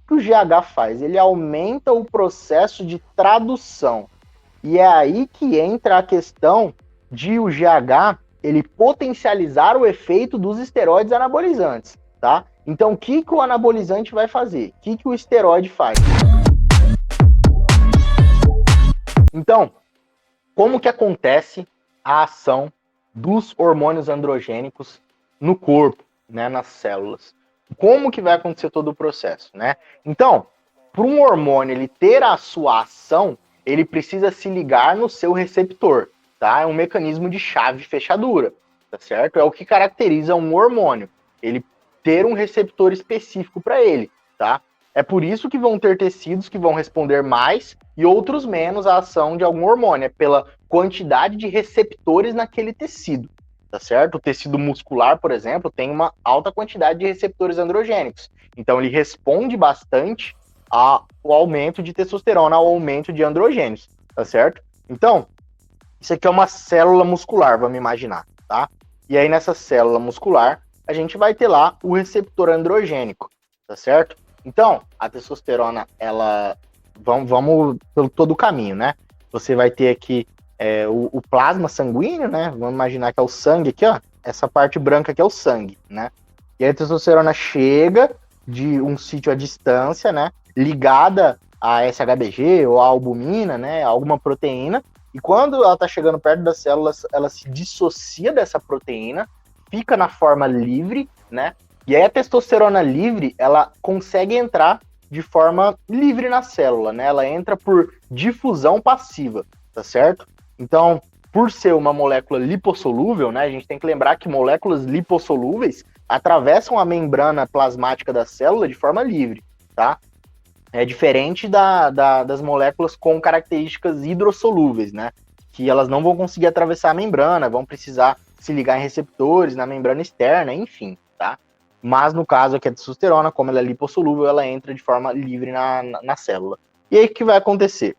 que o GH faz? Ele aumenta o processo de tradução. E é aí que entra a questão de o GH ele potencializar o efeito dos esteroides anabolizantes, tá? Então, o que o anabolizante vai fazer? O que o esteroide faz? Então, como que acontece a ação dos hormônios androgênicos no corpo, né, nas células? Como que vai acontecer todo o processo, né? Então, para um hormônio ele ter a sua ação, ele precisa se ligar no seu receptor, tá? É um mecanismo de chave fechadura, tá certo? É o que caracteriza um hormônio, ele ter um receptor específico para ele, tá? É por isso que vão ter tecidos que vão responder mais e outros menos à ação de algum hormônio, é pela quantidade de receptores naquele tecido, tá certo? O tecido muscular, por exemplo, tem uma alta quantidade de receptores androgênicos, então ele responde bastante ao aumento de testosterona, ao aumento de androgênios, tá certo? Então, isso aqui é uma célula muscular, vamos imaginar, tá? E aí nessa célula muscular, a gente vai ter lá o receptor androgênico, tá certo? Então, a testosterona, ela... Vamos pelo todo o caminho, né? Você vai ter aqui o plasma sanguíneo, né? Vamos imaginar que é o sangue aqui, ó. Essa parte branca aqui é o sangue, né? E a testosterona chega de um sítio à distância, né? Ligada a SHBG ou a albumina, né? Alguma proteína. E quando ela está chegando perto das células, ela se dissocia dessa proteína, fica na forma livre, né? E aí a testosterona livre, ela consegue entrar de forma livre na célula, né? Ela entra por difusão passiva, tá certo? Então, por ser uma molécula lipossolúvel, né? A gente tem que lembrar que moléculas lipossolúveis atravessam a membrana plasmática da célula de forma livre, tá? É diferente das moléculas com características hidrossolúveis, né? Que elas não vão conseguir atravessar a membrana, vão precisar se ligar em receptores na membrana externa, enfim, tá? Mas no caso aqui a testosterona, como ela é lipossolúvel, ela entra de forma livre na célula. E aí o que vai acontecer?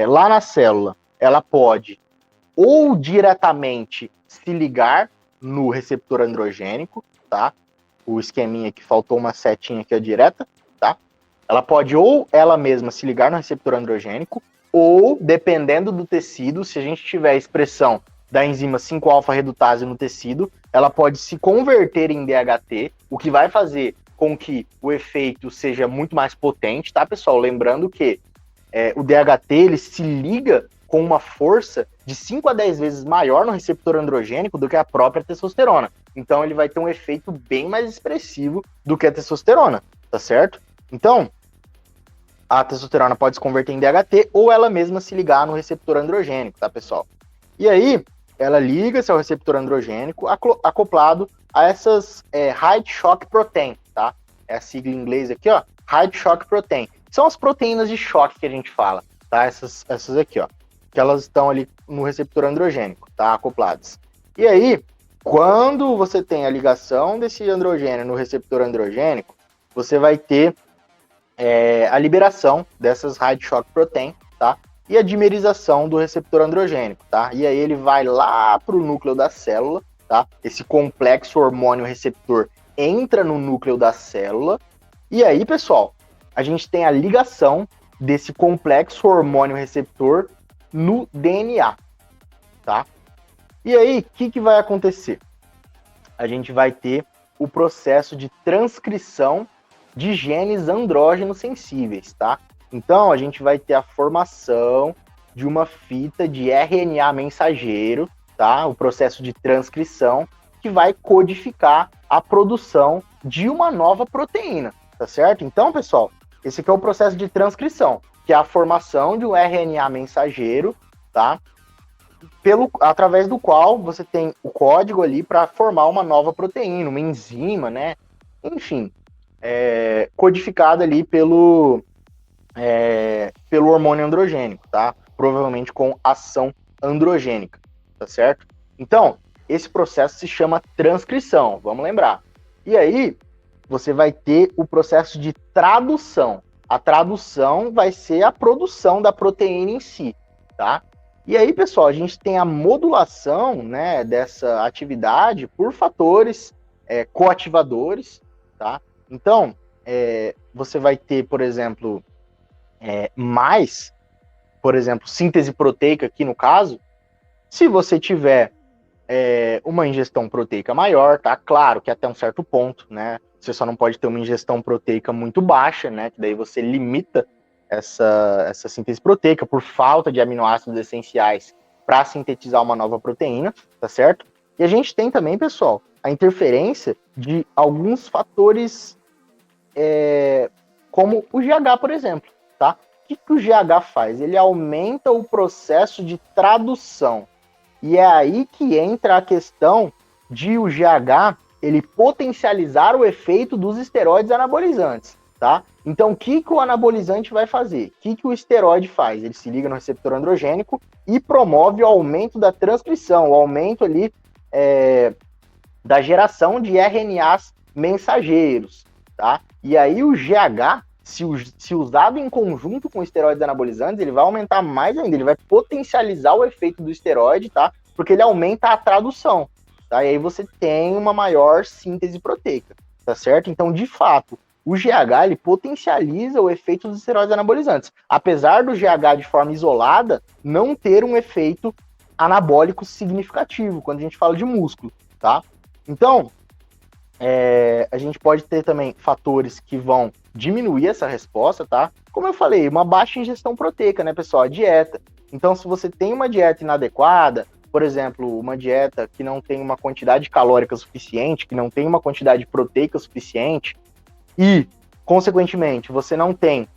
Lá na célula, ela pode ou diretamente se ligar no receptor androgênico, tá? O esqueminha que faltou uma setinha aqui à direta, tá? Ela pode ou ela mesma se ligar no receptor androgênico, ou, dependendo do tecido, se a gente tiver a expressão da enzima 5-alfa-redutase no tecido, ela pode se converter em DHT, o que vai fazer com que o efeito seja muito mais potente, tá, pessoal? Lembrando que o DHT ele se liga com uma força de 5 a 10 vezes maior no receptor androgênico do que a própria testosterona. Então ele vai ter um efeito bem mais expressivo do que a testosterona, tá certo? Então, a testosterona pode se converter em DHT ou ela mesma se ligar no receptor androgênico, tá, pessoal? E aí, ela liga-se ao receptor androgênico acoplado a essas Height Shock Protein, tá? É a sigla em inglês aqui, ó, Height Shock Protein. São as proteínas de choque que a gente fala, tá? Essas aqui, ó, que elas estão ali no receptor androgênico, tá? Acopladas. E aí, quando você tem a ligação desse androgênio no receptor androgênico, você vai ter a liberação dessas Height Shock Protein, tá? E a dimerização do receptor androgênico, tá? E aí ele vai lá para o núcleo da célula, tá? Esse complexo hormônio receptor entra no núcleo da célula, e aí, pessoal, a gente tem a ligação desse complexo hormônio receptor no DNA, tá? E aí, o que vai acontecer? A gente vai ter o processo de transcrição de genes andrógenos sensíveis, tá? Então, a gente vai ter a formação de uma fita de RNA mensageiro, tá? O processo de transcrição, que vai codificar a produção de uma nova proteína, tá certo? Então, pessoal, esse aqui é o processo de transcrição, que é a formação de um RNA mensageiro, tá? Através do qual você tem o código ali para formar uma nova proteína, uma enzima, né? Enfim, codificada ali pelo hormônio androgênico, tá? Provavelmente com ação androgênica, tá certo? Então, esse processo se chama transcrição, vamos lembrar. E aí, você vai ter o processo de tradução. A tradução vai ser a produção da proteína em si, tá? E aí, pessoal, a gente tem a modulação, né, dessa atividade por fatores coativadores, tá? Então, você vai ter, por exemplo, mais, por exemplo, síntese proteica aqui no caso, se você tiver uma ingestão proteica maior, tá? Claro que até um certo ponto, né? Você só não pode ter uma ingestão proteica muito baixa, né? Que daí você limita essa síntese proteica por falta de aminoácidos essenciais para sintetizar uma nova proteína, tá certo? E a gente tem também, pessoal, a interferência de alguns fatores como o GH, por exemplo, tá? O que o GH faz? Ele aumenta o processo de tradução. E é aí que entra a questão de o GH ele potencializar o efeito dos esteroides anabolizantes, tá? Então, o que o anabolizante vai fazer? O que o esteroide faz? Ele se liga no receptor androgênico e promove o aumento da transcrição, o aumento ali da geração de RNAs mensageiros, tá? E aí o GH, se usado em conjunto com esteroides anabolizantes, ele vai aumentar mais ainda, ele vai potencializar o efeito do esteroide, tá? Porque ele aumenta a tradução, tá? E aí você tem uma maior síntese proteica, tá certo? Então, de fato, o GH, ele potencializa o efeito dos esteroides anabolizantes, apesar do GH de forma isolada não ter um efeito anabólico significativo, quando a gente fala de músculo, tá? Então, a gente pode ter também fatores que vão diminuir essa resposta, tá? Como eu falei, uma baixa ingestão proteica, né, pessoal? A dieta. Então, se você tem uma dieta inadequada, por exemplo, uma dieta que não tem uma quantidade calórica suficiente, que não tem uma quantidade proteica suficiente, e, consequentemente, você não tem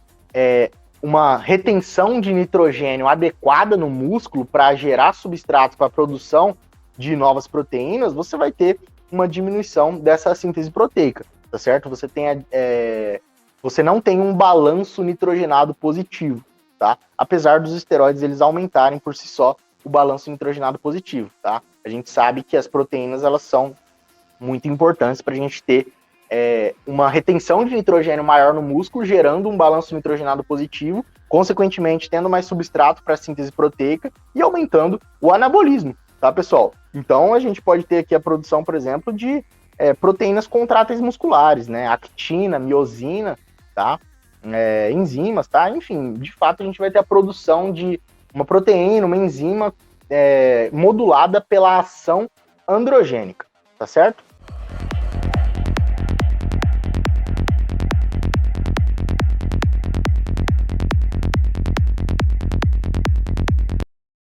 uma retenção de nitrogênio adequada no músculo para gerar substrato para a produção de novas proteínas, você vai ter uma diminuição dessa síntese proteica, tá certo? Você não tem um balanço nitrogenado positivo, tá? Apesar dos esteroides eles aumentarem por si só o balanço nitrogenado positivo, tá? A gente sabe que as proteínas elas são muito importantes para a gente ter uma retenção de nitrogênio maior no músculo, gerando um balanço nitrogenado positivo, consequentemente tendo mais substrato para a síntese proteica e aumentando o anabolismo, tá, pessoal? Então a gente pode ter aqui a produção, por exemplo, de proteínas contráteis musculares, né? Actina, miosina, tá? Enzimas, tá? Enfim, de fato a gente vai ter a produção de uma proteína, uma enzima modulada pela ação androgênica, tá certo?